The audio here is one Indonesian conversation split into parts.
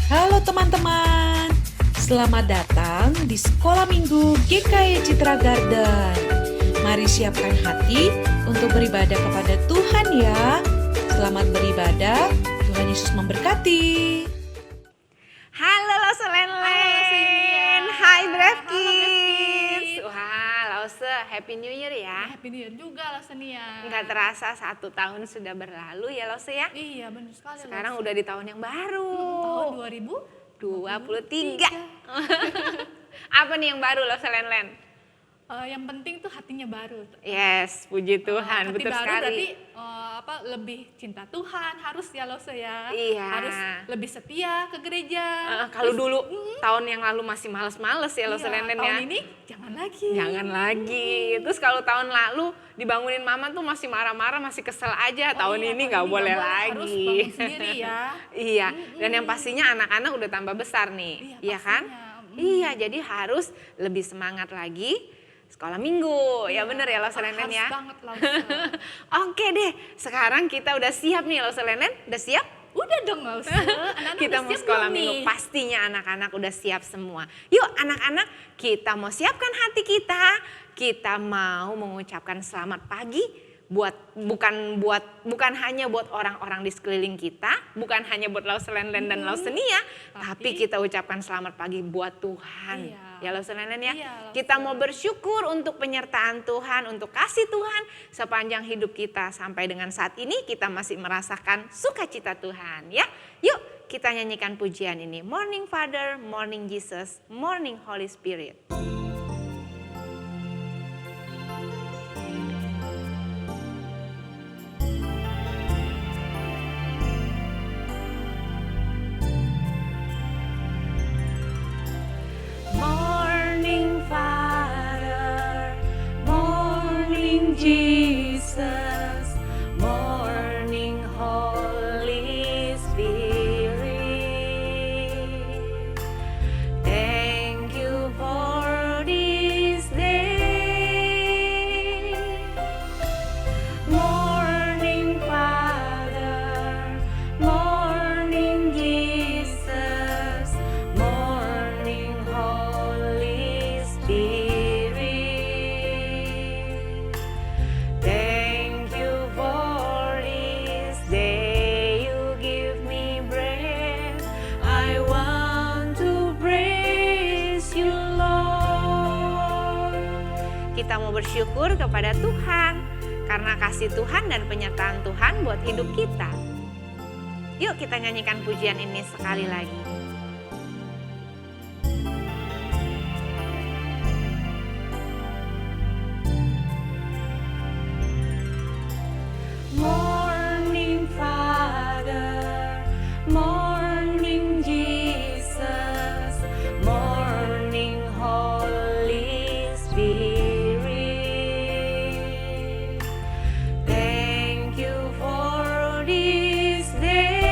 Halo teman-teman, selamat datang di Sekolah Minggu GKI Citra Garden. Mari siapkan hati untuk beribadah kepada Tuhan ya. Selamat beribadah, Tuhan Yesus memberkati. Halo Lause Lenlen, hai Brave Kids. Wah Lause, Happy New Year ya. Happy New Year juga Lasenia. Nggak terasa 1 tahun sudah berlalu ya Lause ya. Iya benar sekali. Sekarang udah di tahun yang baru. tahun 2023. Apa nih yang baru Lause Lenlen? yang penting tuh hatinya baru. Yes, puji Tuhan, Hati betul baru sekali. berarti lebih cinta Tuhan harus ya Lose ya. Iya. Harus lebih setia ke gereja. Kalau dulu tahun yang lalu masih males-males ya Lause Lenlen ya. Tahun ini jangan lagi. Jangan lagi. Terus kalau tahun lalu dibangunin mama tuh masih marah-marah, masih kesel aja. Tahun Iya, ini tahun nggak ini boleh nggak boleh, lagi. harus bangun sendiri ya. Iya. Dan yang pastinya anak-anak udah tambah besar nih, iya kan? pastinya. Iya. Jadi harus lebih semangat lagi sekolah minggu. Ya bener ya Lause Lenlen ya. Harus banget Lause. Oke deh. Sekarang kita udah siap nih Lause Lenlen. Udah siap? Udah dong Lause. Anak-anak Kita udah mau siap sekolah belum minggu, nih? pastinya anak-anak udah siap semua. Yuk anak-anak, kita mau siapkan hati kita. Kita mau mengucapkan selamat pagi bukan hanya buat orang-orang di sekeliling kita, bukan hanya buat Lause Lenlen dan Lause Nia, tapi kita ucapkan selamat pagi buat Tuhan. Iya. Ya Lause Lenlen ya. Iya, Lause. Kita mau bersyukur untuk penyertaan Tuhan, untuk kasih Tuhan sepanjang hidup kita sampai dengan saat ini kita masih merasakan sukacita Tuhan ya. Yuk kita nyanyikan pujian ini. Morning Father, Morning Jesus, Morning Holy Spirit. Morning Father, Morning Jesus, Morning Holy Spirit. Thank you for this day. Morning Father, Morning Jesus, Morning Holy Spirit. Thank you for this day you give me breath. I want to praise you Lord. Kita mau bersyukur kepada Tuhan karena kasih Tuhan dan penyertaan Tuhan buat hidup kita. Yuk kita nyanyikan pujian ini sekali lagi. Morning Father, Morning Jesus, Morning Holy Spirit. Thank you for this day.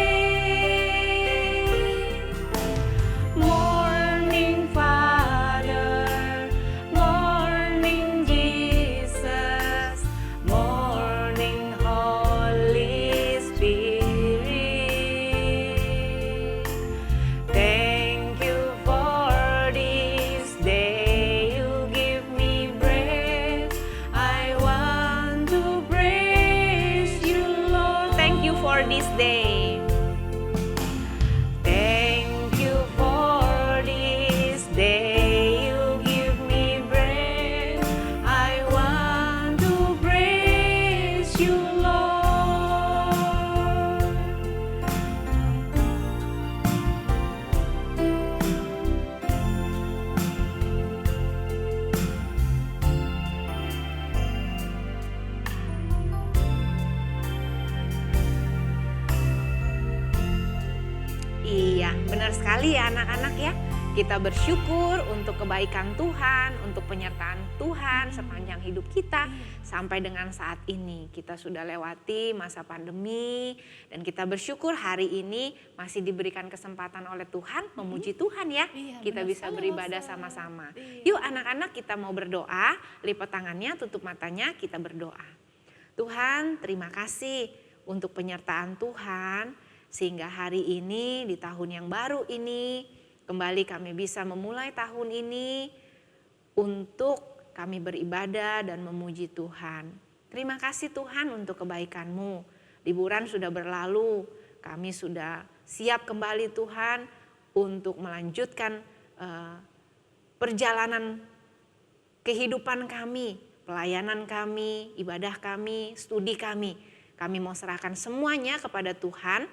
Morning Father, Morning Jesus, Morning Holy Spirit. Thank you for this day you give me breath. I want to praise you Lord. Thank you for this day. Thank you for this day you give me breath. I want to praise you Lord. Iya, benar sekali ya anak-anak ya. Kita bersyukur untuk kebaikan Tuhan, untuk penyertaan Tuhan sepanjang hidup kita sampai dengan saat ini. Kita sudah lewati masa pandemi dan kita bersyukur hari ini masih diberikan kesempatan oleh Tuhan memuji Tuhan ya. Iya, Kita benar bisa sekali, beribadah Rosa. sama-sama. Iya. Yuk anak-anak kita mau berdoa, lipat tangannya, tutup matanya, kita berdoa. Tuhan terima kasih untuk penyertaan Tuhan Sehingga hari ini di tahun yang baru ini kembali kami bisa memulai tahun ini untuk kami beribadah dan memuji Tuhan. Terima kasih Tuhan untuk kebaikan-Mu. Liburan sudah berlalu, kami sudah siap kembali Tuhan untuk melanjutkan perjalanan kehidupan kami, pelayanan kami, ibadah kami, studi kami. Kami mau serahkan semuanya kepada Tuhan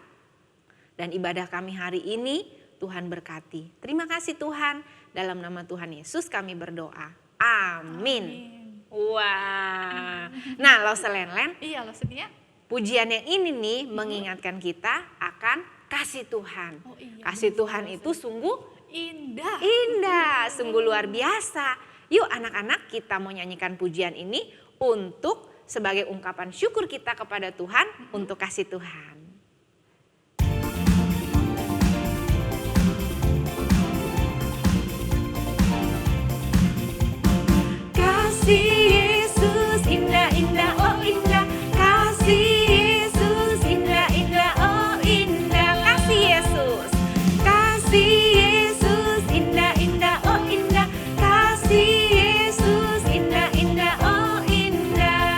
dan ibadah kami hari ini Tuhan berkati. Terima kasih Tuhan, dalam nama Tuhan Yesus kami berdoa. Amin. Wah. Nah, Lause Len-Len, Iya loh sedia. pujian yang ini nih mengingatkan kita akan kasih Tuhan. Oh iya, Kasih benar Tuhan sekali, itu sungguh Indah. indah, sungguh luar biasa. Yuk anak-anak, kita mau nyanyikan pujian ini untuk sebagai ungkapan syukur kita kepada Tuhan untuk kasih Tuhan. Kasih Yesus indah-indah, oh indah. Kasih Yesus indah-indah, oh indah. Kasih Yesus. Kasih Yesus indah-indah, oh indah. Kasih Yesus indah-indah, oh indah.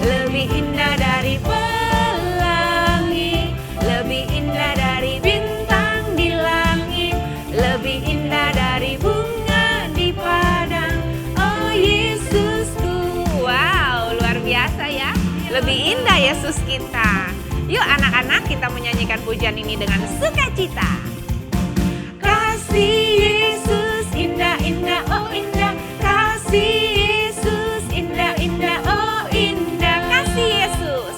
Lebih indah dari pelangi, lebih indah dari bintang di langit, lebih indah dari bunga di padang. Oh Yesusku. Wow, luar biasa ya. Lebih indah Yesus kita. Yuk anak-anak, kita menyanyikan pujian ini dengan sukacita. Kasih Yesus indah-indah, oh indah. Kasih Yesus indah-indah, oh indah. Kasih Yesus.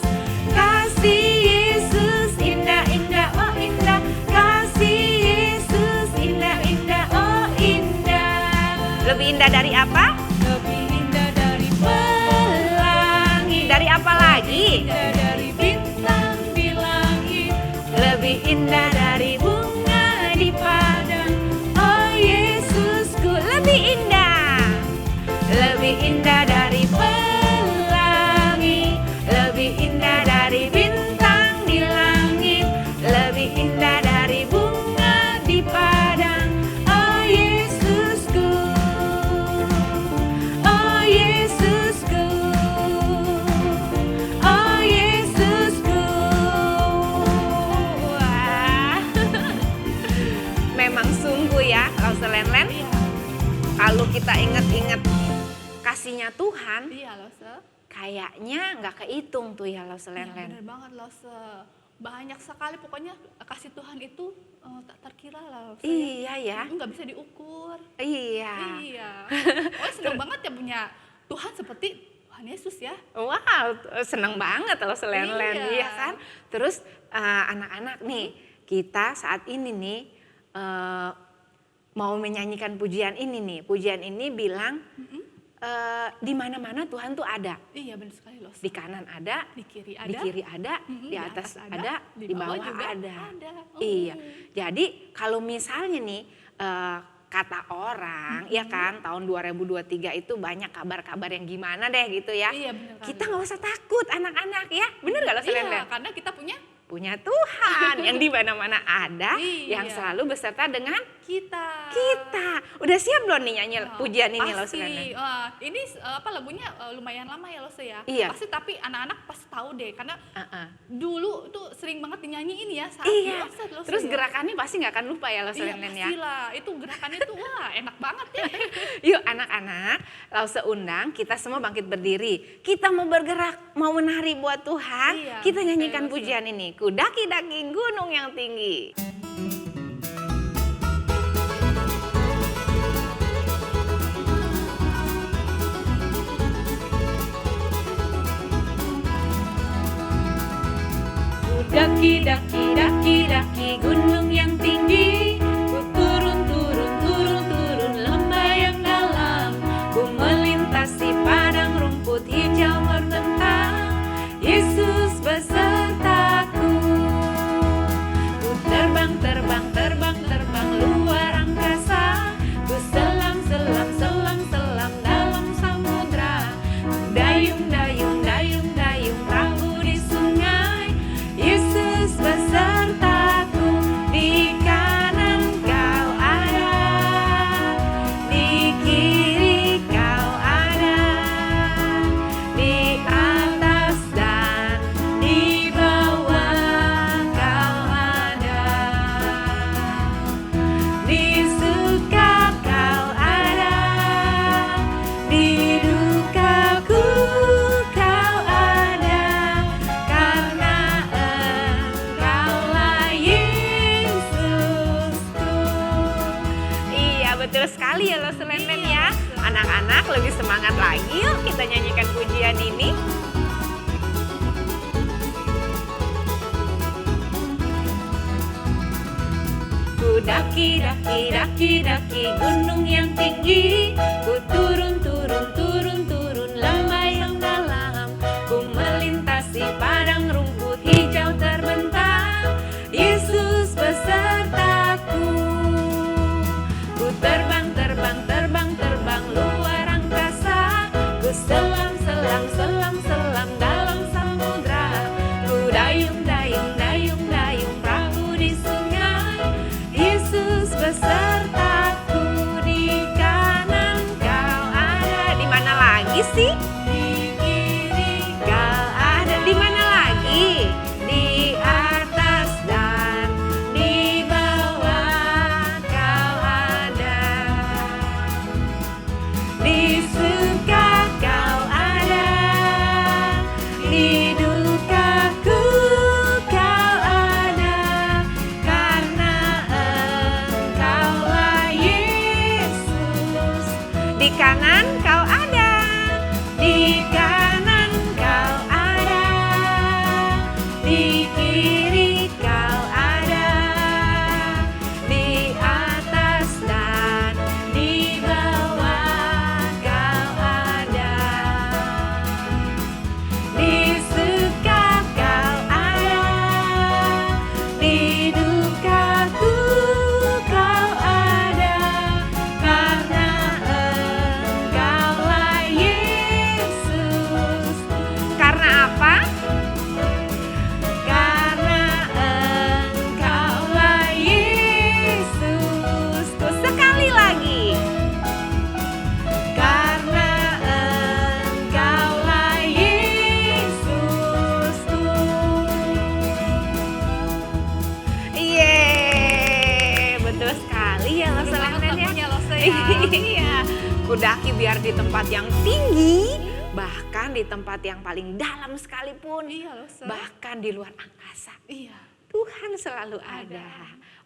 Kasih Yesus indah-indah, oh indah. Kasih Yesus indah-indah, oh indah. Lebih indah dari apa? Lebih indah dari pelangi. Dari apa lagi? Indah dari bintang di langit. Lebih indah dari bunga di padang. Oh Yesusku, lebih indah. Lebih indah dari pelangi, lebih indah dari bintang di langit, lebih indah dari bunga di padang. Oh Yesusku, oh Yesusku, oh Yesusku. Wah. Memang sungguh ya, Lause Len-Len, Iya. kalau kita ingat-ingat kasihnya Tuhan, Iya loh se. kayaknya nggak kehitung tuh ya Lause Iya, Len-Len. bener banget loh se. Banyak sekali pokoknya kasih Tuhan itu tak terkira lah. Se. Iya ya, Nggak bisa diukur. iya. Iya. Oh seneng banget ya punya Tuhan seperti Tuhan Yesus ya. Wow, seneng banget Lause Len-Len, Iya. iya kan? Terus anak-anak nih, kita saat ini nih mau menyanyikan pujian ini nih. Pujian ini bilang di mana-mana Tuhan tuh ada. Iya bener sekali loh. Se. Di kanan ada, Di kiri ada. di kiri ada, di atas ada, di bawah juga ada. ada. Iya. Jadi kalau misalnya nih kata orang ya kan tahun 2023 itu banyak kabar-kabar yang gimana deh gitu ya. Iya bener kan. Kita nggak usah takut anak-anak ya. Bener gak Lause Iya, Len-Len? karena kita punya Tuhan yang di mana-mana ada, Iya. yang selalu beserta dengan kita. Udah siap belum nih nyanyi Oh, pujian ini Lause pasti. Len-Len? Wah, ini lagunya lumayan lama ya Lose ya. Iya. Pasti tapi anak-anak pasti tahu deh karena Uh-uh. dulu tuh sering banget dinyanyiin ya saat Iya. Lose Terus ya. gerakannya pasti nggak akan lupa ya Lause Iya Len-Len ya. pastilah, itu gerakannya tuh wah enak banget ya. Yuk anak-anak, Lause undang kita semua bangkit berdiri. Kita mau bergerak, mau menari buat Tuhan. Iya, Kita nyanyikan betul, pujian ini. Ku daki-daki gunung yang tinggi. Ku daki-daki gunung yang tinggi. Ku turun lembah yang dalam. Ku melintasi padang rumput hijau membentang. Yesus besertaku. Ku terbang luar angkasa. Ku selam dalam samudra. Ku dayung perahu di sungai. Yesus sekali ya Los Lenden ya. Anak-anak lebih semangat lagi yuk kita nyanyikan pujian ini. Ku daki, daki, daki, daki gunung yang tinggi. Ku turun, turun, turun, turun lembah yang dalam. Ku melintasi padang rumput hijau terbentang. Yesus besertaku. Ku terbang, terbang, terbang, terbang luar angkasa. Ku selam, selam, selam, selam dalam samudra. Ku dayung, dayung, dayung, dayung perahu di sungai. Yesus besertaku, di kanan kau ada. Di mana lagi sih? Di kiri kau ada. Di mana lagi? Di atas dan di bawah kau ada. Di suka kau ada, di dukaku kau ada, karena Engkaulah Yesus. Di kanan kau ada, di kanan kau ada, di kiri kau ada, di atas dan di bawah kau ada. Di suka kau ada, di dukaku kau ada, karena Engkaulah Yesus. Karena apa? Karena Engkaulah Yesus. Tuh, sekali lagi. Karena Engkaulah Yesusku. Yeay, betul sekali ya Los Seru banget Lenden ya. lagunya, Los ya. Iya, kudaki biar di tempat yang tinggi, bahkan di tempat yang paling dalam sekalipun, Iya, Los. bahkan di luar angkasa. Iya. Tuhan selalu ada.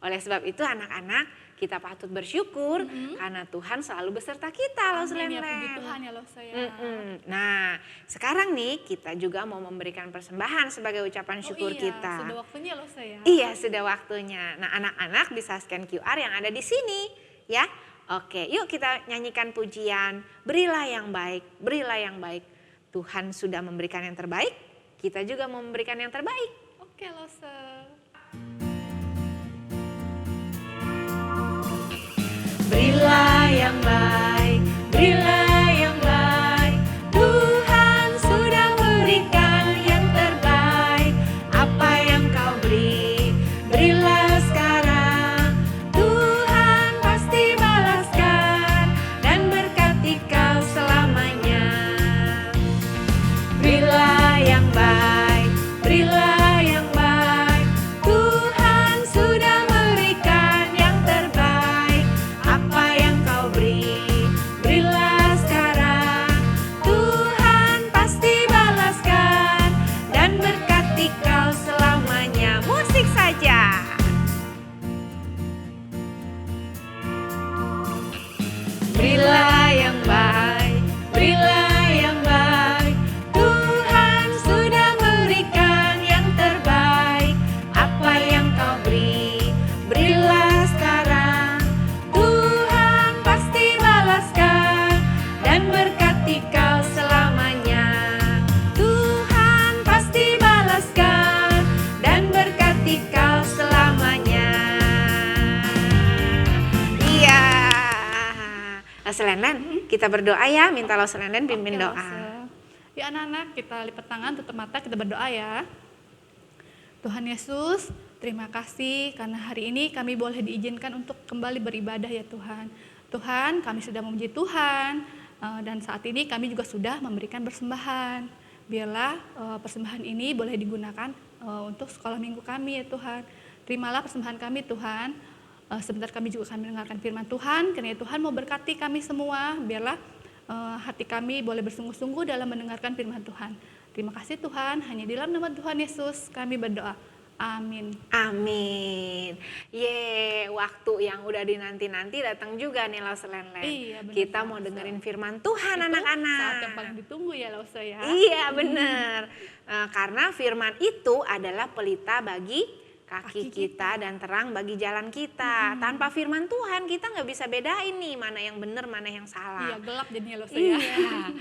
Oleh sebab itu anak-anak kita patut bersyukur karena Tuhan selalu beserta kita Los Amin ya, Lenden. puji Tuhan ya, Los ya. Nah, sekarang nih kita juga mau memberikan persembahan sebagai ucapan syukur iya, kita. sudah waktunya, Los ya. Iya, sudah waktunya. Nah, anak-anak bisa scan QR yang ada di sini, ya. Oke, yuk kita nyanyikan pujian. Berilah yang baik, berilah yang baik. Tuhan sudah memberikan yang terbaik, kita juga mau memberikan yang terbaik. Oke, Los. Berilah yang baik, berilah yang baik. Tuhan sudah berikan yang terbaik. Apa yang kau beri, berilah sekarang. Tuhan pasti balaskan dan berkati kau selamanya. Berilah yang baik, berilah yang baik. Tuhan sudah berikan yang terbaik. Apa yang kau beri, berilah sekarang. Tuhan pasti balaskan dan berkati kau selamanya. Musik saja. Berilah yang baik, berilah yang baik. Tuhan sudah berikan yang terbaik. Apa yang kau beri, berilah sekarang. Tuhan pasti balaskan dan berkati kau selamanya. Tuhan pasti balaskan dan berkati kau selamanya. Iya. Los Lenden, kita berdoa ya, minta Los Lenden pimpin Oke, doa. Los. Ya anak-anak, kita lipat tangan, tutup mata, kita berdoa ya. Tuhan Yesus, terima kasih karena hari ini kami boleh diizinkan untuk kembali beribadah ya Tuhan. Tuhan, kami sudah memuji Tuhan dan saat ini kami juga sudah memberikan persembahan. Biarlah persembahan ini boleh digunakan untuk sekolah minggu kami ya Tuhan. Terimalah persembahan kami Tuhan. Sebentar kami juga akan mendengarkan firman Tuhan, karena Tuhan mau berkati kami semua, biarlah hati kami boleh bersungguh-sungguh dalam mendengarkan firman Tuhan. Terima kasih Tuhan, hanya di dalam nama Tuhan Yesus kami berdoa. Amin. Amin. Yeay, waktu yang udah dinanti-nanti datang juga nih Lause Lenlen. Iya, benar Kita banget, mau Lause. dengerin firman Tuhan Itu anak-anak. saat yang paling ditunggu ya Lause ya. Iya benar. Karena firman itu adalah pelita bagi kaki kita dan terang bagi jalan kita. Tanpa firman Tuhan kita nggak bisa bedain nih mana yang benar mana yang salah. Iya, gelap jadinya Lause ya. Iya.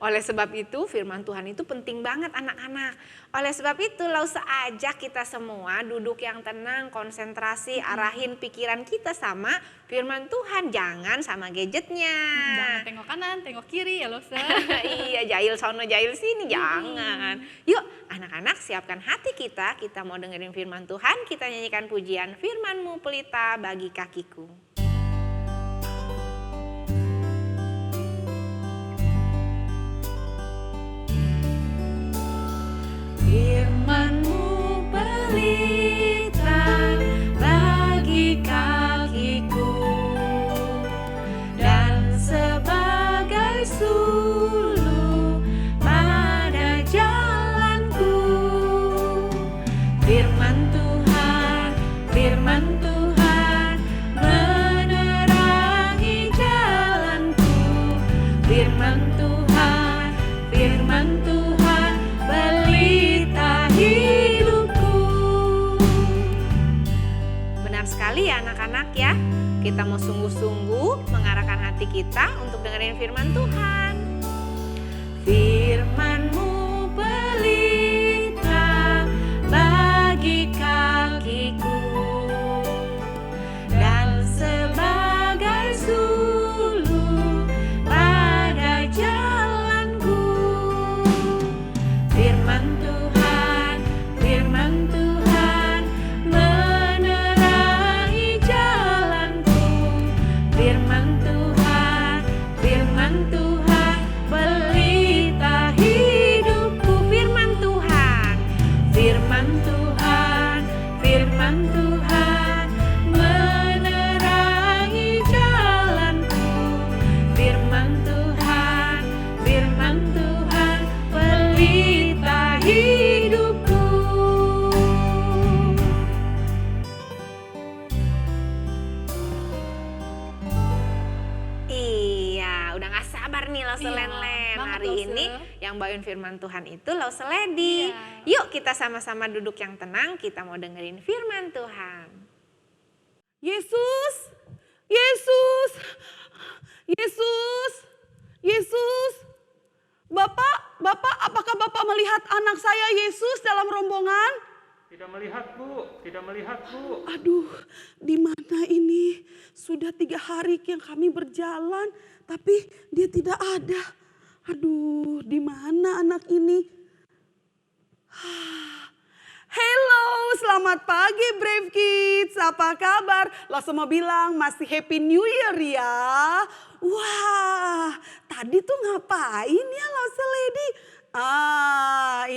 Oleh sebab itu firman Tuhan itu penting banget anak-anak. Oleh sebab itu Lause ajak kita semua duduk yang tenang, konsentrasi, arahin pikiran kita sama firman Tuhan. Jangan sama gadgetnya. Jangan tengok kanan, tengok kiri ya Lause. Iya, jahil sono jahil sini, jangan. Yuk anak-anak siapkan hati kita mau dengerin firman Tuhan, kita nyanyikan pujian firman-Mu pelita bagi kakiku. Firman-Mu pelita bagi kakiku dan sebagai suluh pada jalanku. Firman Tuhan menerangi jalanku. Firman Tuhan pelita hidupku. Benar sekali ya anak-anak ya. Kita mau sungguh-sungguh mengarahkan hati kita untuk dengerin firman Tuhan. Firman-Mu pelita bagi kakiku dan sebagai suluh pada jalanku. Firman Tuhan menerangi jalanku. Firman Tuhan pelita hidupku. Firman Tuhan menerangi jalanku. Firman Tuhan pelita hidupku. Iya, udah gak sabar nih Lause Iya, Lenlen. banget, Hari Lause. ini yang bawain firman Tuhan itu Lause Lady. Iya. Yuk kita sama-sama duduk yang tenang, kita mau dengerin firman Tuhan. Yesus, Yesus, Yesus, Yesus. Bapak, apakah Bapak melihat anak saya Yesus dalam rombongan? Tidak melihat Bu, tidak melihat Bu. Aduh, di mana ini? Sudah 3 hari yang kami berjalan, tapi dia tidak ada. Aduh, di mana anak ini? Hello, selamat pagi Brave Kids. Apa kabar? Lo semua bilang masih Happy New Year ya. Wah, tadi tuh ngapain ya Lause Lady?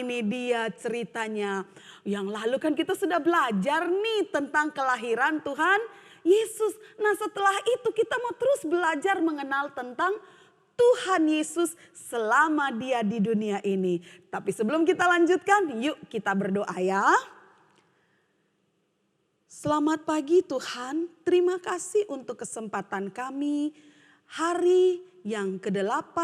Ini dia ceritanya. Yang lalu kan kita sudah belajar nih tentang kelahiran Tuhan Yesus. Nah setelah itu kita mau terus belajar mengenal tentang Tuhan Yesus selama dia di dunia ini. Tapi sebelum kita lanjutkan, yuk kita berdoa ya. Selamat pagi Tuhan, terima kasih untuk kesempatan kami. Hari yang ke-8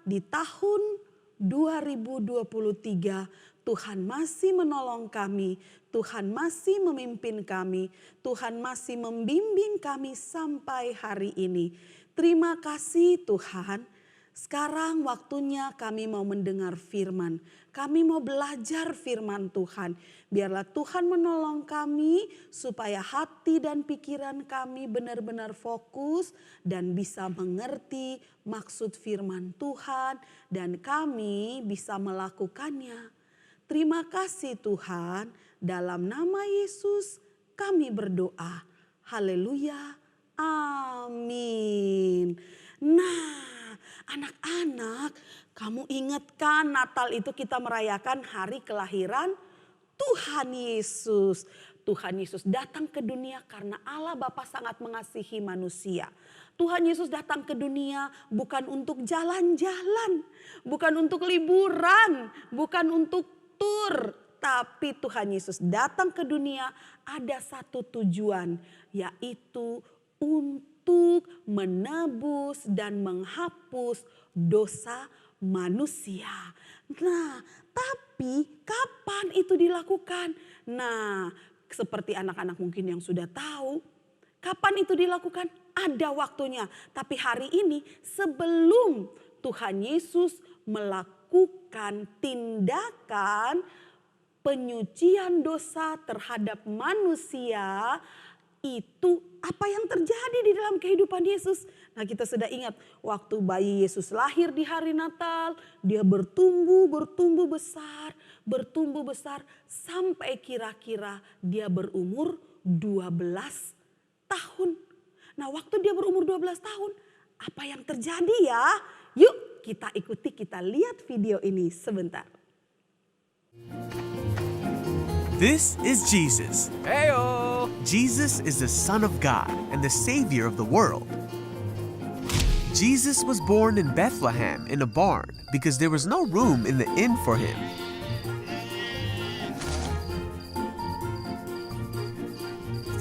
di tahun 2023. Tuhan masih menolong kami, Tuhan masih memimpin kami, Tuhan masih membimbing kami sampai hari ini. Terima kasih Tuhan. Sekarang waktunya kami mau mendengar firman. Kami mau belajar firman Tuhan. Biarlah Tuhan menolong kami supaya hati dan pikiran kami benar-benar fokus dan bisa mengerti maksud firman Tuhan dan kami bisa melakukannya. Terima kasih Tuhan, dalam nama Yesus kami berdoa. Haleluya, amin. Nah, anak-anak, kamu ingat kan Natal itu kita merayakan hari kelahiran Tuhan Yesus. Tuhan Yesus datang ke dunia karena Allah Bapa sangat mengasihi manusia. Tuhan Yesus datang ke dunia bukan untuk jalan-jalan, bukan untuk liburan, bukan untuk tur, Tapi Tuhan Yesus datang ke dunia ada satu tujuan, yaitu untuk menebus dan menghapus dosa manusia. Nah, tapi kapan itu dilakukan? Nah, seperti anak-anak mungkin yang sudah tahu, kapan itu dilakukan? Ada waktunya. Tapi hari ini sebelum Tuhan Yesus melakukan tindakan penyucian dosa terhadap manusia, itu apa yang terjadi di dalam kehidupan Yesus. Nah, kita sudah ingat waktu bayi Yesus lahir di hari Natal, dia bertumbuh besar sampai kira-kira dia berumur 12 tahun. Nah, waktu dia berumur 12 tahun, apa yang terjadi ya? Yuk kita ikuti, kita lihat video ini sebentar. This is Jesus. Heyo! Jesus is the Son of God and the Savior of the world. Jesus was born in Bethlehem in a barn because there was no room in the inn for him.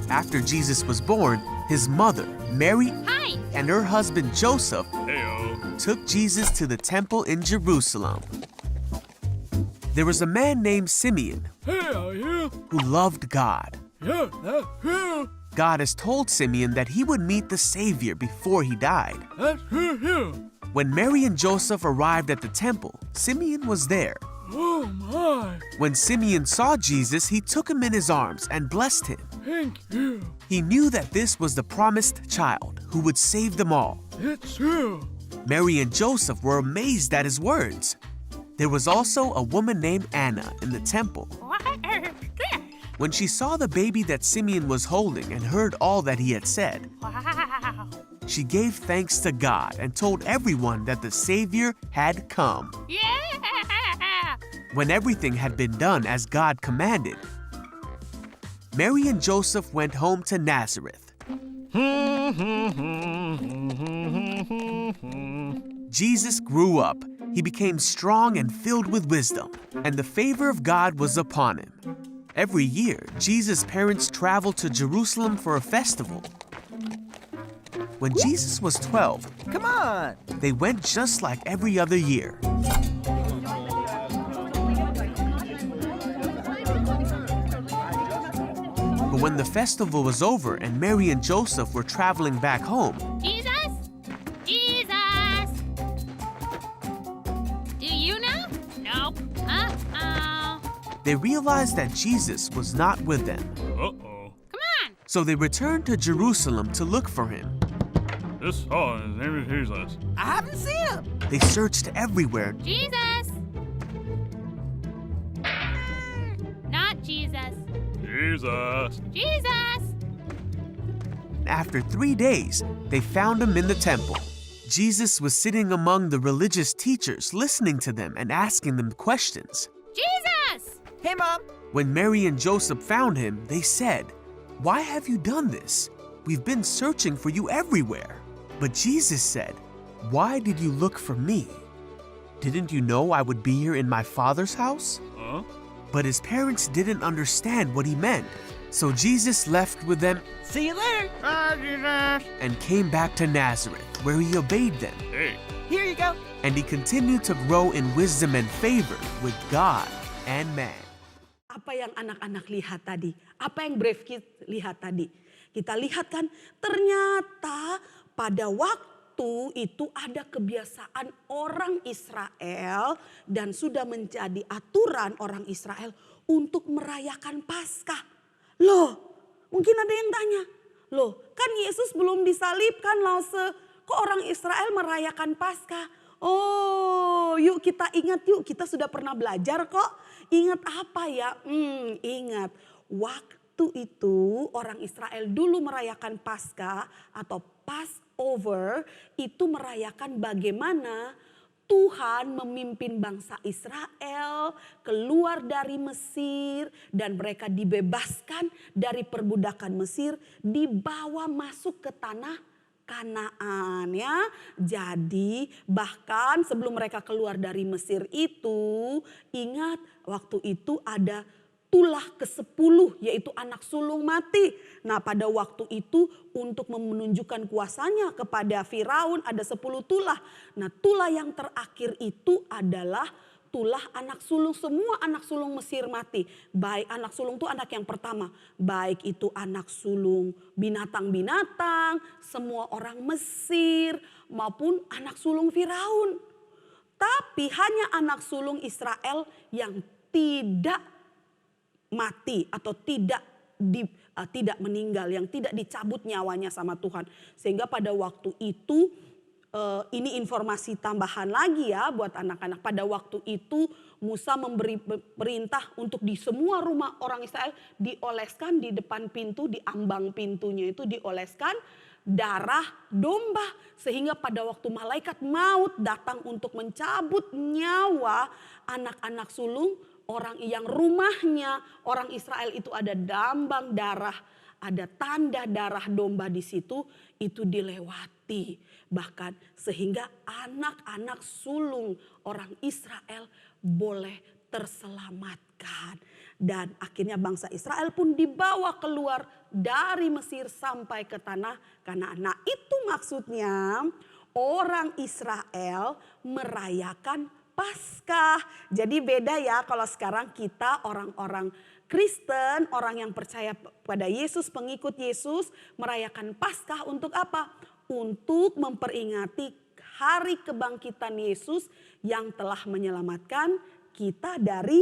After Jesus was born, his mother, Mary, and her husband Joseph took Jesus to the temple in Jerusalem. There was a man named Simeon who loved God. God has told Simeon that he would meet the Savior before he died. When Mary and Joseph arrived at the temple, Simeon was there. Oh my! When Simeon saw Jesus, he took him in his arms and blessed him. Thank you. He knew that this was the promised child who would save them all. It's true. Mary and Joseph were amazed at his words. There was also a woman named Anna in the temple. When she saw the baby that Simeon was holding and heard all that he had said, she gave thanks to God and told everyone that the Savior had come. When everything had been done as God commanded, Mary and Joseph went home to Nazareth. Jesus grew up. He became strong and filled with wisdom, and the favor of God was upon him. Every year, Jesus' parents traveled to Jerusalem for a festival. When Jesus was 12, Come on! they went just like every other year. But when the festival was over and Mary and Joseph were traveling back home, Jesus? Jesus! Do you know? Nope. Uh-oh. they realized that Jesus was not with them. Uh-oh. Come on! So they returned to Jerusalem to look for him. This song, his name is Jesus. I haven't seen him. They searched everywhere. Jesus! Not Jesus. Jesus. Jesus! After 3 days, they found him in the temple. Jesus was sitting among the religious teachers, listening to them and asking them questions. Jesus! Hey, Mom. When Mary and Joseph found him, they said, "Why have you done this? We've been searching for you everywhere." But Jesus said, "Why did you look for me? Didn't you know I would be here in my Father's house?" Huh? But his parents didn't understand what he meant. So Jesus left with them See you later. Bye, Jesus. and came back to Nazareth, where he obeyed them. Hey. Here you go. And he continued to grow in wisdom and favor with God and man. Apa yang anak-anak lihat tadi? Apa yang Brave Kids lihat tadi? Kita lihat kan ternyata pada waktu itu ada kebiasaan orang Israel dan sudah menjadi aturan orang Israel untuk merayakan Paskah. Loh, mungkin ada yang tanya, loh kan Yesus belum disalibkan, kok orang Israel merayakan Paskah? Oh, yuk kita ingat yuk, kita sudah pernah belajar kok. Ingat apa ya? Ingat, waktu itu orang Israel dulu merayakan Paskah atau Passover, itu merayakan bagaimana Tuhan memimpin bangsa Israel keluar dari Mesir dan mereka dibebaskan dari perbudakan Mesir, dibawa masuk ke tanah Kanaan ya. Jadi bahkan sebelum mereka keluar dari Mesir itu, ingat waktu itu ada tulah ke-10 yaitu anak sulung mati. Nah pada waktu itu untuk menunjukkan kuasanya kepada Firaun ada 10 tulah. Nah tulah yang terakhir itu adalah tulah anak sulung, semua anak sulung Mesir mati. Baik anak sulung itu anak yang pertama, baik itu anak sulung binatang-binatang, semua orang Mesir maupun anak sulung Firaun. Tapi hanya anak sulung Israel yang tidak mati atau tidak meninggal, yang tidak dicabut nyawanya sama Tuhan. Sehingga pada waktu itu ini informasi tambahan lagi ya buat anak-anak. Pada waktu itu Musa memberi perintah untuk di semua rumah orang Israel dioleskan di depan pintu, di ambang pintunya itu dioleskan darah domba. Sehingga pada waktu malaikat maut datang untuk mencabut nyawa anak-anak sulung, orang yang rumahnya orang Israel itu ada dambang darah, ada tanda darah domba di situ, itu dilewati. Bahkan sehingga anak-anak sulung orang Israel boleh terselamatkan. Dan akhirnya bangsa Israel pun dibawa keluar dari Mesir sampai ke tanah Kanaan. Nah itu maksudnya orang Israel merayakan Paskah. Jadi beda ya kalau sekarang kita orang-orang Kristen, orang yang percaya pada Yesus, pengikut Yesus merayakan Paskah untuk apa? Untuk memperingati hari kebangkitan Yesus yang telah menyelamatkan kita dari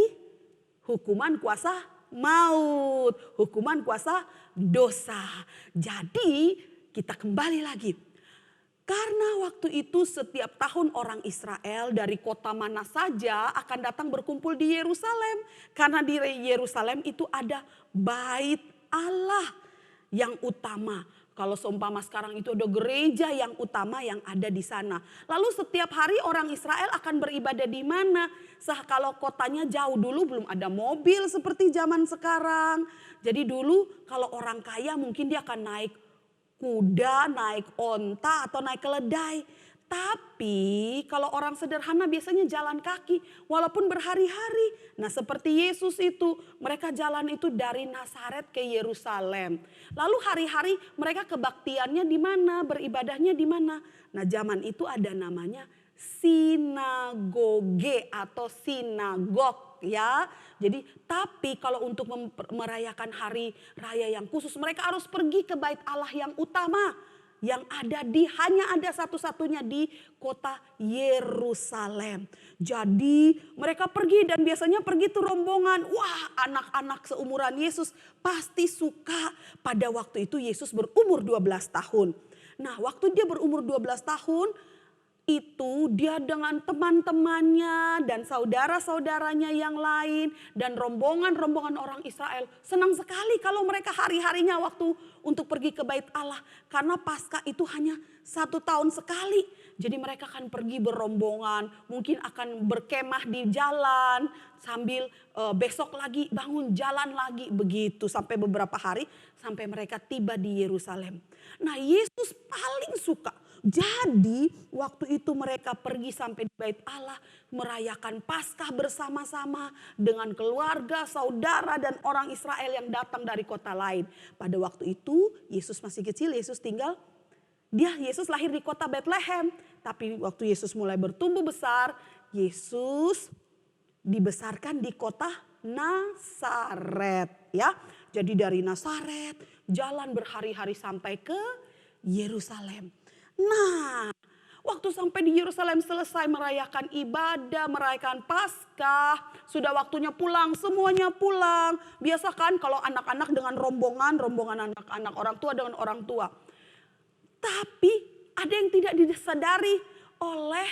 hukuman kuasa maut, hukuman kuasa dosa. Jadi kita kembali lagi. Karena waktu itu setiap tahun orang Israel dari kota mana saja akan datang berkumpul di Yerusalem. Karena di Yerusalem itu ada bait Allah yang utama. Kalau seumpama sekarang itu ada gereja yang utama yang ada di sana. Lalu setiap hari orang Israel akan beribadah di mana? Kalau kotanya jauh, dulu belum ada mobil seperti zaman sekarang. Jadi dulu kalau orang kaya mungkin dia akan naik kuda, naik onta atau naik keledai. Tapi kalau orang sederhana biasanya jalan kaki walaupun berhari-hari. Nah seperti Yesus itu, mereka jalan itu dari Nazaret ke Yerusalem. Lalu hari-hari mereka kebaktiannya di mana, beribadahnya di mana. Nah zaman itu ada namanya sinagoge atau sinagog ya. Jadi tapi kalau untuk merayakan hari raya yang khusus mereka harus pergi ke bait Allah yang utama. Yang hanya ada satu-satunya di kota Yerusalem. Jadi mereka pergi dan biasanya pergi tuh rombongan. Wah anak-anak seumuran Yesus pasti suka. Pada waktu itu Yesus berumur 12 tahun. Nah waktu dia berumur 12 tahun itu dia dengan teman-temannya dan saudara-saudaranya yang lain dan rombongan-rombongan orang Israel senang sekali kalau mereka hari-harinya waktu untuk pergi ke bait Allah. Karena Paskah itu hanya 1 tahun sekali. Jadi mereka akan pergi berombongan, mungkin akan berkemah di jalan sambil besok lagi bangun jalan lagi begitu sampai beberapa hari sampai mereka tiba di Yerusalem. Nah Yesus paling suka. Jadi waktu itu mereka pergi sampai di bait Allah merayakan Paskah bersama-sama dengan keluarga, saudara dan orang Israel yang datang dari kota lain. Pada waktu itu Yesus masih kecil, Yesus lahir di kota Bethlehem. Tapi waktu Yesus mulai bertumbuh besar, Yesus dibesarkan di kota Nazaret ya. Jadi dari Nazaret jalan berhari-hari sampai ke Yerusalem. Nah, waktu sampai di Yerusalem selesai merayakan ibadah, merayakan Paskah, sudah waktunya pulang, semuanya pulang. Biasa kan kalau anak-anak dengan rombongan anak-anak orang tua dengan orang tua. Tapi ada yang tidak disadari oleh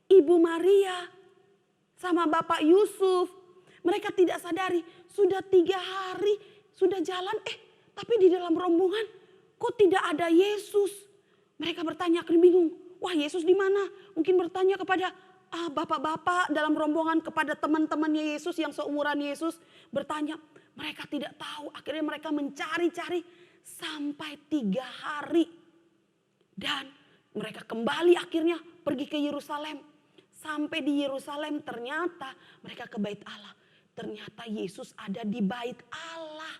Ibu Maria sama Bapak Yusuf. Mereka tidak sadari sudah 3 hari sudah jalan tapi di dalam rombongan kok tidak ada Yesus. Mereka bertanya, bingung. Wah Yesus di mana? Mungkin bertanya kepada bapak-bapak dalam rombongan, kepada teman-temannya Yesus yang seumuran Yesus. Bertanya, mereka tidak tahu. Akhirnya mereka mencari-cari sampai 3 hari. Dan mereka kembali akhirnya pergi ke Yerusalem. Sampai di Yerusalem ternyata mereka ke bait Allah. Ternyata Yesus ada di bait Allah.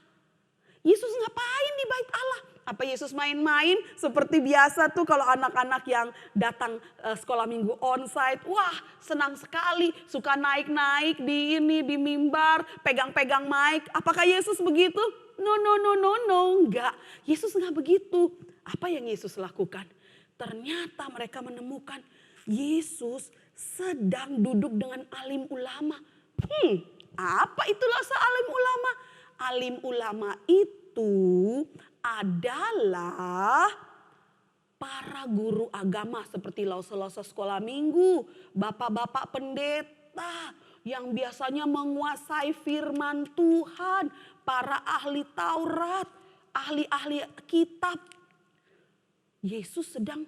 Yesus ngapain di bait Allah? Apa Yesus main-main? Seperti biasa tuh kalau anak-anak yang datang sekolah minggu onsite. Wah, senang sekali, suka naik-naik di mimbar, pegang-pegang mic. Apakah Yesus begitu? No, enggak. Yesus enggak begitu. Apa yang Yesus lakukan? Ternyata mereka menemukan Yesus sedang duduk dengan alim ulama. Apa itulah alim ulama? Alim ulama itu adalah para guru agama seperti lause-lause sekolah minggu, bapak-bapak pendeta yang biasanya menguasai firman Tuhan, para ahli Taurat, ahli-ahli kitab. Yesus sedang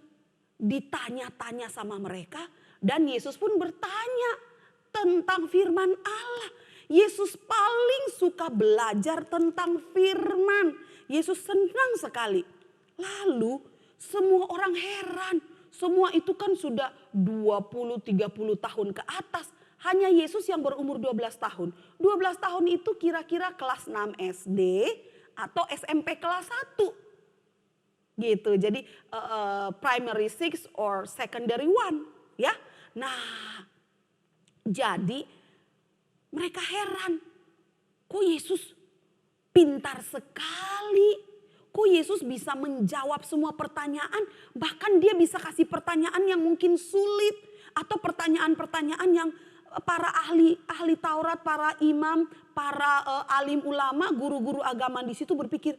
ditanya-tanya sama mereka dan Yesus pun bertanya tentang firman Allah. Yesus paling suka belajar tentang firman. Yesus senang sekali. Lalu semua orang heran. Semua itu kan sudah 20-30 tahun ke atas. Hanya Yesus yang berumur 12 tahun. 12 tahun itu kira-kira kelas 6 SD atau SMP kelas 1. Gitu. Jadi primary 6 or secondary 1. Ya. Nah, jadi mereka heran. Kok Yesus pintar sekali? Kok Yesus bisa menjawab semua pertanyaan? Bahkan dia bisa kasih pertanyaan yang mungkin sulit. Atau pertanyaan-pertanyaan yang para ahli Taurat, para imam, para alim ulama, guru-guru agama di situ berpikir,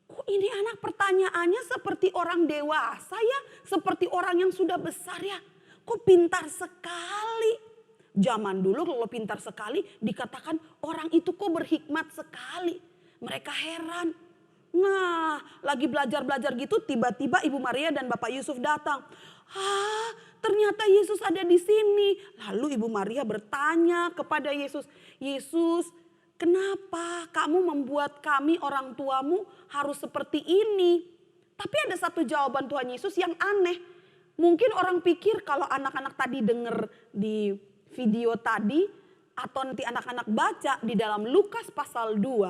kok ini anak pertanyaannya seperti orang dewasa ya? Seperti orang yang sudah besar ya? Kok pintar sekali? Zaman dulu kalau pintar sekali dikatakan orang itu kok berhikmat sekali. Mereka heran. Nah, lagi belajar-belajar gitu tiba-tiba Ibu Maria dan Bapak Yusuf datang. Ternyata Yesus ada di sini. Lalu Ibu Maria bertanya kepada Yesus, Yesus, kenapa kamu membuat kami orang tuamu harus seperti ini? Tapi ada satu jawaban Tuhan Yesus yang aneh. Mungkin orang pikir kalau anak-anak tadi dengar di video tadi atau nanti anak-anak baca di dalam Lukas pasal 2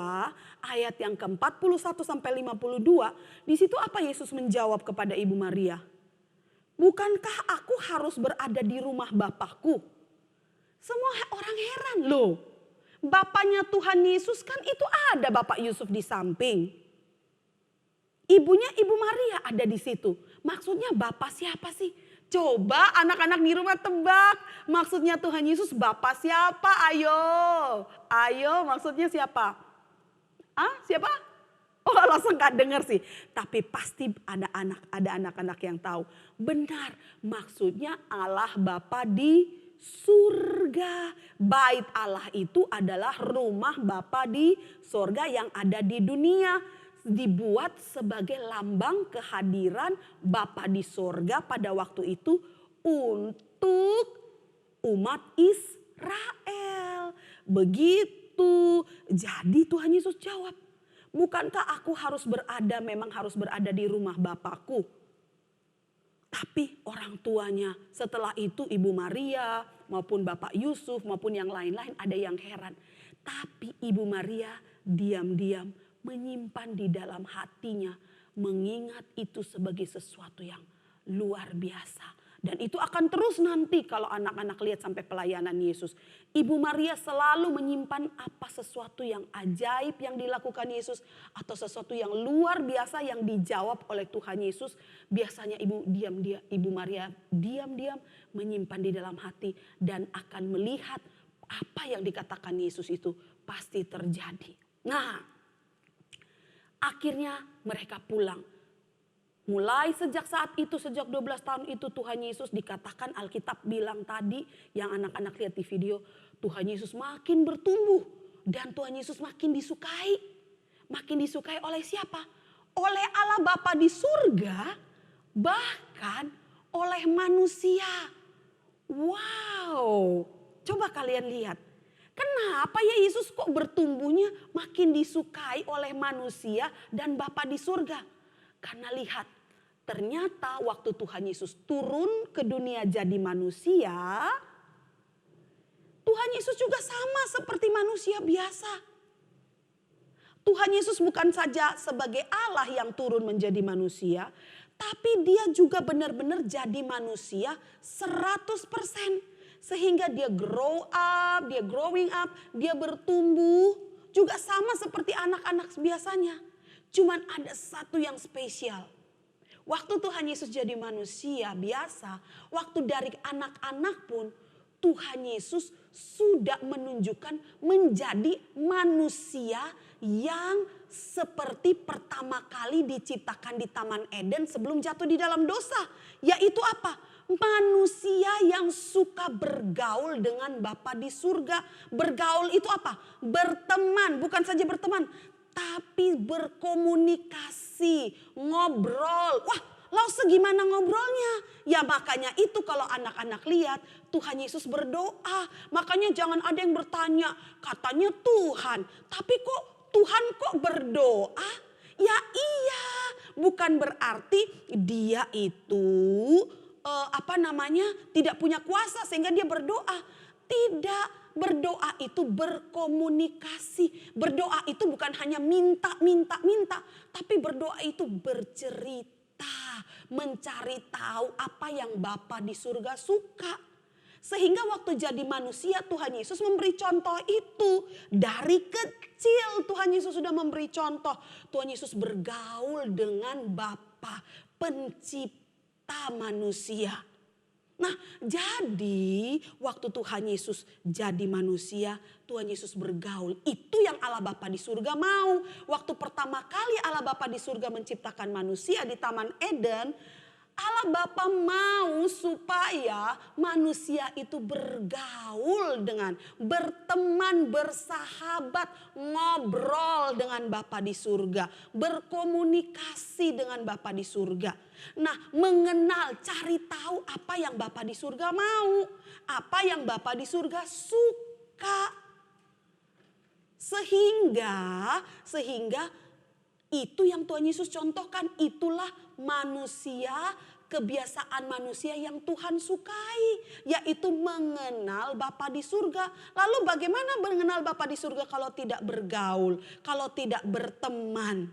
ayat yang ke-41 sampai 52, di situ apa Yesus menjawab kepada Ibu Maria? Bukankah aku harus berada di rumah Bapakku? Semua orang heran loh. Bapaknya Tuhan Yesus kan itu ada Bapak Yusuf di samping. Ibunya Ibu Maria ada di situ. Maksudnya Bapak siapa sih? Coba anak-anak di rumah tebak. Maksudnya Tuhan Yesus Bapak siapa? Ayo maksudnya siapa? Siapa? Oh langsung gak denger sih. Tapi pasti ada anak-anak yang tahu. Benar maksudnya Allah Bapa di surga. Bait Allah itu adalah rumah Bapa di surga yang ada di dunia. Dibuat sebagai lambang kehadiran Bapa di sorga pada waktu itu untuk umat Israel. Begitu. Jadi Tuhan Yesus jawab, bukankah aku memang harus berada di rumah Bapakku? Tapi orang tuanya setelah itu Ibu Maria maupun Bapak Yusuf maupun yang lain-lain ada yang heran. Tapi Ibu Maria diam-diam menyimpan di dalam hatinya, mengingat itu sebagai sesuatu yang luar biasa. Dan itu akan terus nanti kalau anak-anak lihat sampai pelayanan Yesus. Ibu Maria selalu menyimpan apa sesuatu yang ajaib yang dilakukan Yesus. Atau sesuatu yang luar biasa yang dijawab oleh Tuhan Yesus. Biasanya Ibu Maria diam-diam menyimpan di dalam hati. Dan akan melihat apa yang dikatakan Yesus itu pasti terjadi. Nah, akhirnya mereka pulang. Mulai sejak saat itu, sejak 12 tahun itu Tuhan Yesus dikatakan Alkitab bilang tadi yang anak-anak lihat di video. Tuhan Yesus makin bertumbuh dan Tuhan Yesus makin disukai. Makin disukai oleh siapa? Oleh Allah Bapa di surga, bahkan oleh manusia. Wow, coba kalian lihat. Kenapa ya Yesus kok bertumbuhnya makin disukai oleh manusia dan Bapa di surga? Karena lihat, Ternyata waktu Tuhan Yesus turun ke dunia jadi manusia, Tuhan Yesus juga sama seperti manusia biasa. Tuhan Yesus bukan saja sebagai Allah yang turun menjadi manusia, tapi dia juga benar-benar jadi manusia 100%. Sehingga dia growing up, dia bertumbuh juga sama seperti anak-anak biasanya. Cuman ada satu yang spesial. Waktu Tuhan Yesus jadi manusia biasa, waktu dari anak-anak pun Tuhan Yesus sudah menunjukkan menjadi manusia yang seperti pertama kali diciptakan di Taman Eden sebelum jatuh di dalam dosa. Yaitu apa? Manusia yang suka bergaul dengan Bapa di surga. Bergaul itu apa? Berteman, bukan saja berteman, tapi berkomunikasi, ngobrol. Wah, lalu segimana ngobrolnya? Ya makanya itu kalau anak-anak lihat Tuhan Yesus berdoa. Makanya jangan ada yang bertanya, katanya Tuhan, tapi kok Tuhan kok berdoa? Ya iya, bukan berarti dia itu tidak punya kuasa sehingga dia berdoa. Tidak, berdoa itu berkomunikasi. Berdoa itu bukan hanya minta, tapi berdoa itu bercerita, mencari tahu apa yang Bapa di surga suka. Sehingga waktu jadi manusia Tuhan Yesus memberi contoh itu. Dari kecil Tuhan Yesus sudah memberi contoh. Tuhan Yesus bergaul dengan Bapa pencipta manusia. Nah, jadi waktu Tuhan Yesus jadi manusia, Tuhan Yesus bergaul. Itu yang Allah Bapa di surga mau. Waktu pertama kali Allah Bapa di surga menciptakan manusia di Taman Eden, Allah Bapa mau supaya manusia itu bergaul dengan, berteman, bersahabat, ngobrol dengan Bapa di surga, berkomunikasi dengan Bapa di surga. Nah, mengenal, cari tahu apa yang Bapa di surga mau, apa yang Bapa di surga suka. Sehingga itu yang Tuhan Yesus contohkan, itulah manusia, kebiasaan manusia yang Tuhan sukai, yaitu mengenal Bapa di surga. Lalu bagaimana mengenal Bapa di surga kalau tidak bergaul, kalau tidak berteman?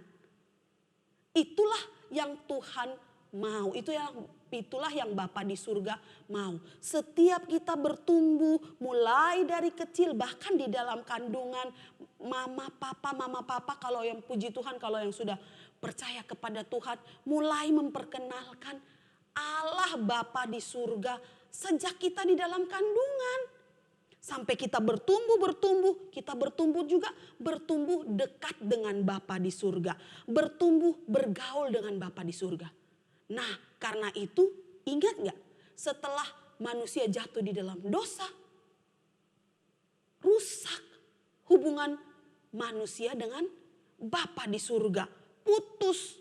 Itulah yang Tuhan mau, itulah yang Bapa di surga mau. Setiap kita bertumbuh mulai dari kecil, bahkan di dalam kandungan mama papa kalau yang puji Tuhan, kalau yang sudah percaya kepada Tuhan, mulai memperkenalkan Allah Bapa di surga sejak kita di dalam kandungan. Sampai kita bertumbuh, kita bertumbuh dekat dengan Bapa di surga. Bertumbuh, bergaul dengan Bapa di surga. Nah, karena itu ingat gak? Setelah manusia jatuh di dalam dosa, rusak hubungan manusia dengan Bapa di surga. Putus.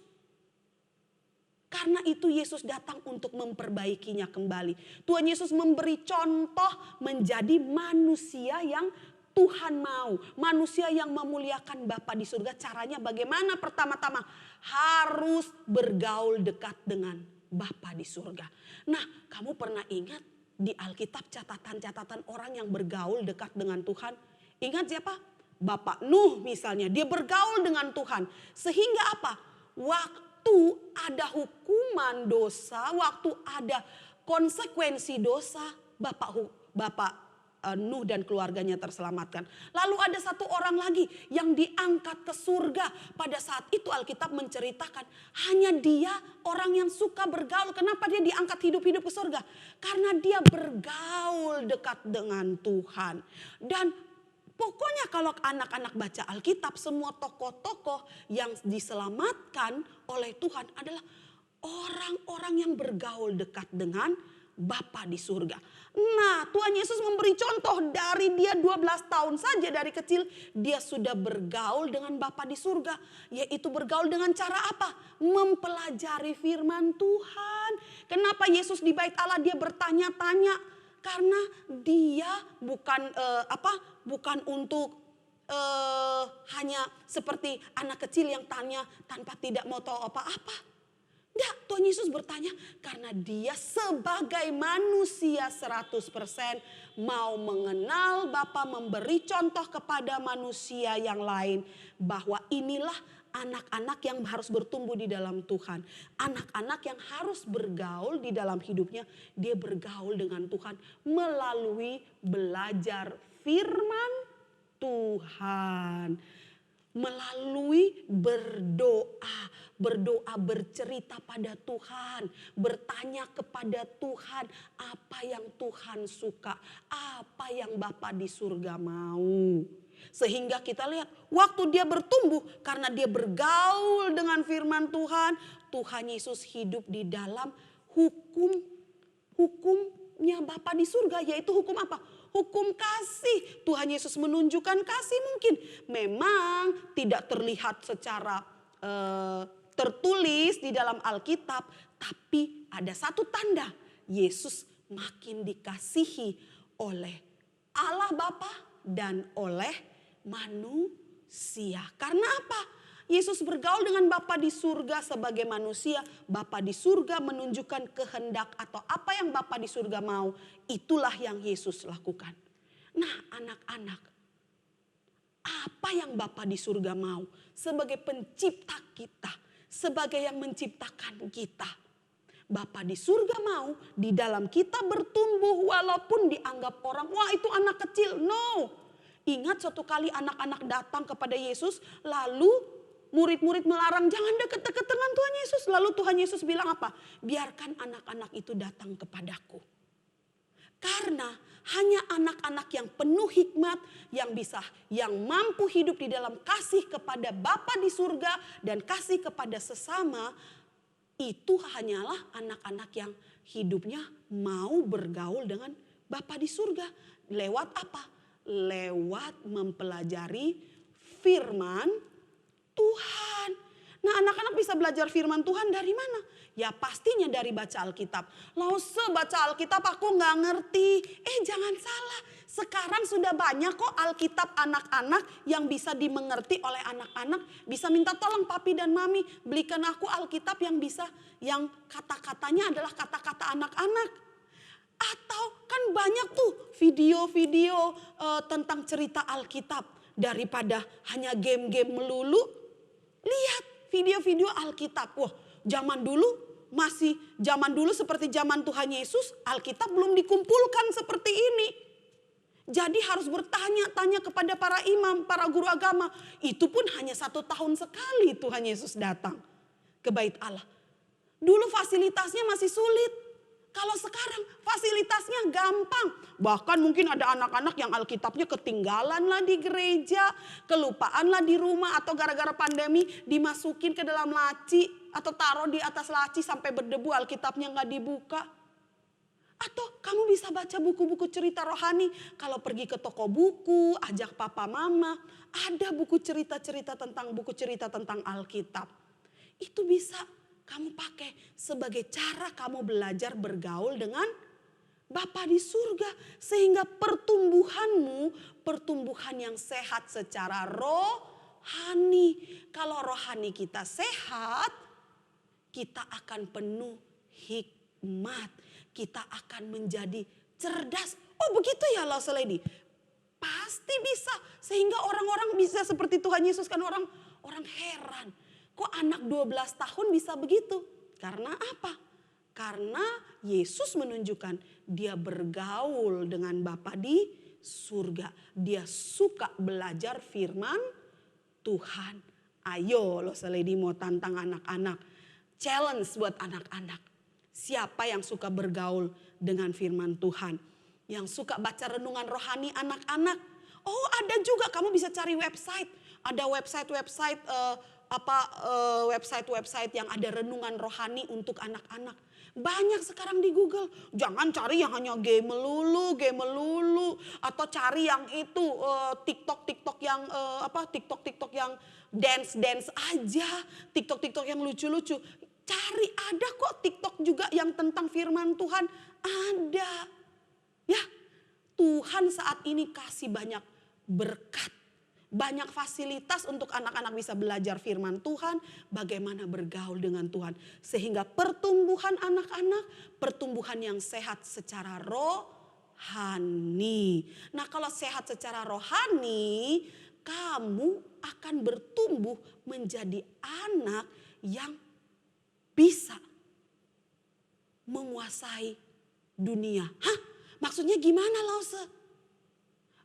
Karena itu Yesus datang untuk memperbaikinya kembali. Tuhan Yesus memberi contoh menjadi manusia yang Tuhan mau. Manusia yang memuliakan Bapa di surga. Caranya bagaimana? Pertama-tama harus bergaul dekat dengan Bapa di surga. Nah, kamu pernah ingat di Alkitab catatan-catatan orang yang bergaul dekat dengan Tuhan? Ingat siapa? Bapak Nuh misalnya, dia bergaul dengan Tuhan. Sehingga apa? Waktu ada hukuman dosa, waktu ada konsekuensi dosa, Bapak Nuh dan keluarganya terselamatkan. Lalu ada satu orang lagi yang diangkat ke surga. Pada saat itu Alkitab menceritakan hanya dia orang yang suka bergaul. Kenapa dia diangkat hidup-hidup ke surga? Karena dia bergaul dekat dengan Tuhan. Dan pokoknya kalau anak-anak baca Alkitab, semua tokoh-tokoh yang diselamatkan oleh Tuhan adalah orang-orang yang bergaul dekat dengan Bapa di surga. Nah, Tuhan Yesus memberi contoh dari dia 12 tahun saja dari kecil. Dia sudah bergaul dengan Bapa di surga. Yaitu bergaul dengan cara apa? Mempelajari firman Tuhan. Kenapa Yesus di bait Allah dia bertanya-tanya? Karena dia bukan untuk hanya seperti anak kecil yang tanya tanpa tidak mau tahu apa-apa. Ya, Tuhan Yesus bertanya karena dia sebagai manusia 100% mau mengenal Bapa, memberi contoh kepada manusia yang lain bahwa inilah anak-anak yang harus bertumbuh di dalam Tuhan. Anak-anak yang harus bergaul di dalam hidupnya, dia bergaul dengan Tuhan melalui belajar firman Tuhan. Melalui berdoa bercerita pada Tuhan, bertanya kepada Tuhan apa yang Tuhan suka, apa yang Bapa di surga mau. Sehingga kita lihat waktu dia bertumbuh karena dia bergaul dengan firman Tuhan, Tuhan Yesus hidup di dalam hukumnya Bapa di surga, yaitu hukum apa? Hukum kasih. Tuhan Yesus menunjukkan kasih mungkin memang tidak terlihat secara tertulis di dalam Alkitab, tapi ada satu tanda, Yesus makin dikasihi oleh Allah Bapa dan oleh manusia. Karena apa? Yesus bergaul dengan Bapa di surga sebagai manusia. Bapa di surga menunjukkan kehendak atau apa yang Bapa di surga mau. Itulah yang Yesus lakukan. Nah, anak-anak, apa yang Bapa di surga mau sebagai pencipta kita, sebagai yang menciptakan kita. Bapa di surga mau di dalam kita bertumbuh walaupun dianggap orang, wah itu anak kecil. No. Ingat suatu kali anak-anak datang kepada Yesus, lalu murid-murid melarang jangan dekat-dekat dengan Tuhan Yesus. Lalu Tuhan Yesus bilang apa? Biarkan anak-anak itu datang kepadaku. Karena hanya anak-anak yang penuh hikmat, yang mampu hidup di dalam kasih kepada Bapa di surga dan kasih kepada sesama, itu hanyalah anak-anak yang hidupnya mau bergaul dengan Bapa di surga. Lewat apa? Lewat mempelajari firman Tuhan. Nah, anak-anak bisa belajar firman Tuhan dari mana? Ya pastinya dari baca Alkitab. Lalu sebaca Alkitab aku gak ngerti. Jangan salah. Sekarang sudah banyak kok Alkitab anak-anak yang bisa dimengerti oleh anak-anak. Bisa minta tolong papi dan mami belikan aku Alkitab yang kata-katanya adalah kata-kata anak-anak. Atau kan banyak tuh video-video tentang cerita Alkitab. Daripada hanya game-game melulu. Lihat video-video Alkitab. Wah, zaman dulu seperti zaman Tuhan Yesus, Alkitab belum dikumpulkan seperti ini. Jadi harus bertanya-tanya kepada para imam, para guru agama. Itu pun hanya 1 tahun sekali Tuhan Yesus datang ke bait Allah. Dulu fasilitasnya masih sulit. Kalau sekarang fasilitasnya gampang. Bahkan mungkin ada anak-anak yang Alkitabnya ketinggalan lah di gereja. Kelupaan lah di rumah atau gara-gara pandemi dimasukin ke dalam laci. Atau taruh di atas laci sampai berdebu Alkitabnya gak dibuka. Atau kamu bisa baca buku-buku cerita rohani. Kalau pergi ke toko buku, ajak papa mama. Ada buku cerita tentang Alkitab. Itu bisa kamu pakai sebagai cara kamu belajar bergaul dengan Bapa di surga. Sehingga pertumbuhan yang sehat secara rohani. Kalau rohani kita sehat, kita akan penuh hikmat. Kita akan menjadi cerdas. Oh begitu ya Lost Lady? Pasti bisa. Sehingga orang-orang bisa seperti Tuhan Yesus, kan orang heran. Kok anak 12 tahun bisa begitu? Karena apa? Karena Yesus menunjukkan dia bergaul dengan Bapa di surga. Dia suka belajar firman Tuhan. Ayo Lost Lady mau tantang anak-anak. Challenge buat anak-anak. Siapa yang suka bergaul dengan firman Tuhan? Yang suka baca renungan rohani anak-anak? Oh ada juga, kamu bisa cari website. Ada website-website yang ada renungan rohani untuk anak-anak. Banyak sekarang di Google. Jangan cari yang hanya game melulu. Atau cari yang itu TikTok yang dance aja. TikTok yang lucu-lucu. Cari, ada kok TikTok juga yang tentang firman Tuhan. Ada. Ya, Tuhan saat ini kasih banyak berkat. banyak fasilitas untuk anak-anak bisa belajar firman Tuhan, bagaimana bergaul dengan Tuhan. Sehingga pertumbuhan anak-anak, pertumbuhan yang sehat secara rohani. Nah kalau sehat secara rohani, kamu akan bertumbuh menjadi anak yang bisa menguasai dunia. Hah? Maksudnya gimana Lause?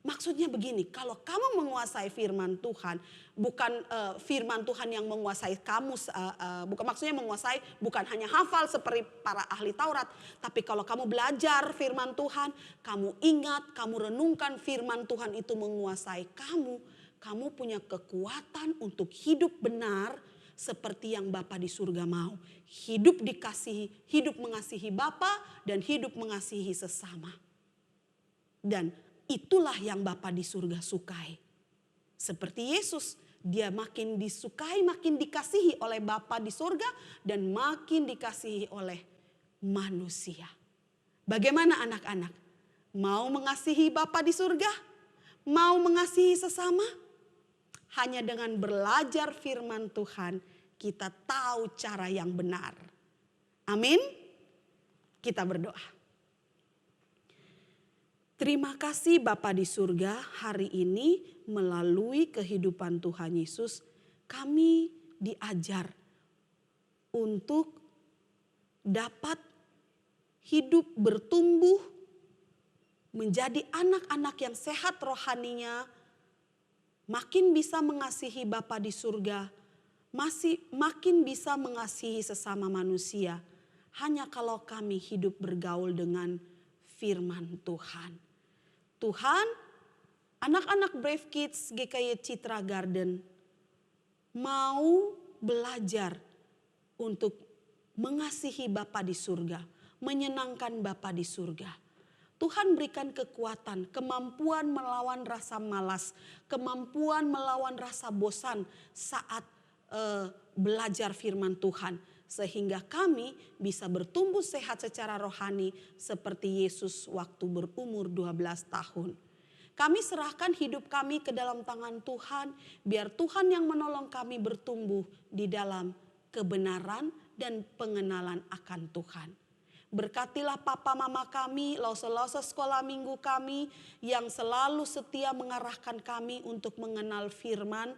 Maksudnya begini, kalau kamu menguasai firman Tuhan, bukan firman Tuhan yang menguasai kamu, bukan maksudnya menguasai, bukan hanya hafal seperti para ahli Taurat, tapi kalau kamu belajar firman Tuhan, kamu ingat, kamu renungkan firman Tuhan itu menguasai kamu, kamu punya kekuatan untuk hidup benar seperti yang Bapa di surga mau. Hidup dikasihi, hidup mengasihi Bapa dan hidup mengasihi sesama. Dan itulah yang Bapa di surga sukai. Seperti Yesus, dia makin disukai, makin dikasihi oleh Bapa di surga dan makin dikasihi oleh manusia. Bagaimana anak-anak? Mau mengasihi Bapa di surga? Mau mengasihi sesama? Hanya dengan belajar firman Tuhan, kita tahu cara yang benar. Amin. Kita berdoa. Terima kasih Bapa di surga, hari ini melalui kehidupan Tuhan Yesus kami diajar untuk dapat hidup bertumbuh menjadi anak-anak yang sehat rohaninya, makin bisa mengasihi Bapa di surga, makin bisa mengasihi sesama manusia. Hanya kalau kami hidup bergaul dengan firman Tuhan. Tuhan, anak-anak Brave Kids GKY Citra Garden mau belajar untuk mengasihi Bapa di surga, menyenangkan Bapa di surga. Tuhan berikan kekuatan, kemampuan melawan rasa malas, kemampuan melawan rasa bosan saat belajar firman Tuhan. Sehingga kami bisa bertumbuh sehat secara rohani seperti Yesus waktu berumur 12 tahun. Kami serahkan hidup kami ke dalam tangan Tuhan, biar Tuhan yang menolong kami bertumbuh di dalam kebenaran dan pengenalan akan Tuhan. Berkatilah papa mama kami, lause-lause sekolah minggu kami yang selalu setia mengarahkan kami untuk mengenal firman,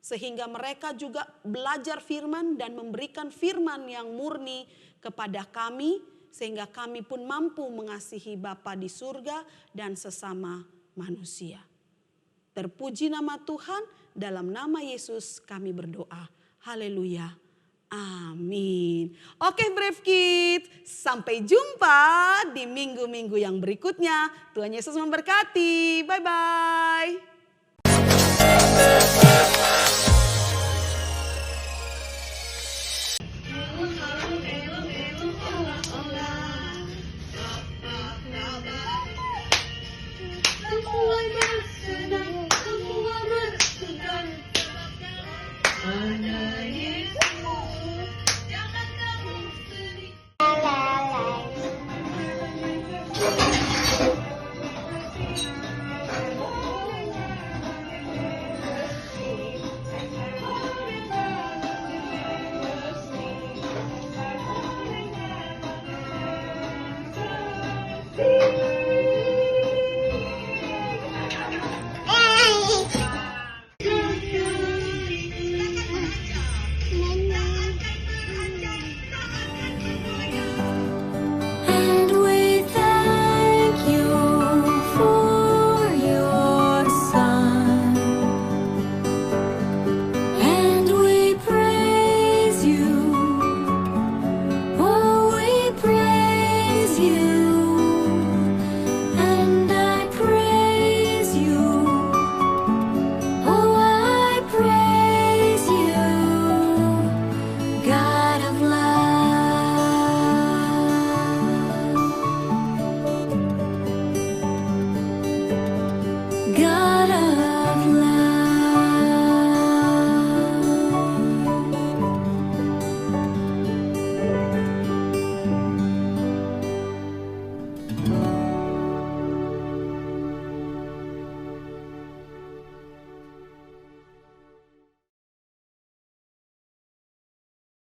sehingga mereka juga belajar firman dan memberikan firman yang murni kepada kami, sehingga kami pun mampu mengasihi Bapa di surga dan sesama manusia. Terpuji nama Tuhan, dalam nama Yesus kami berdoa. Haleluya. Amin. Oke Brave Kids, sampai jumpa di minggu-minggu yang berikutnya. Tuhan Yesus memberkati. Bye-bye.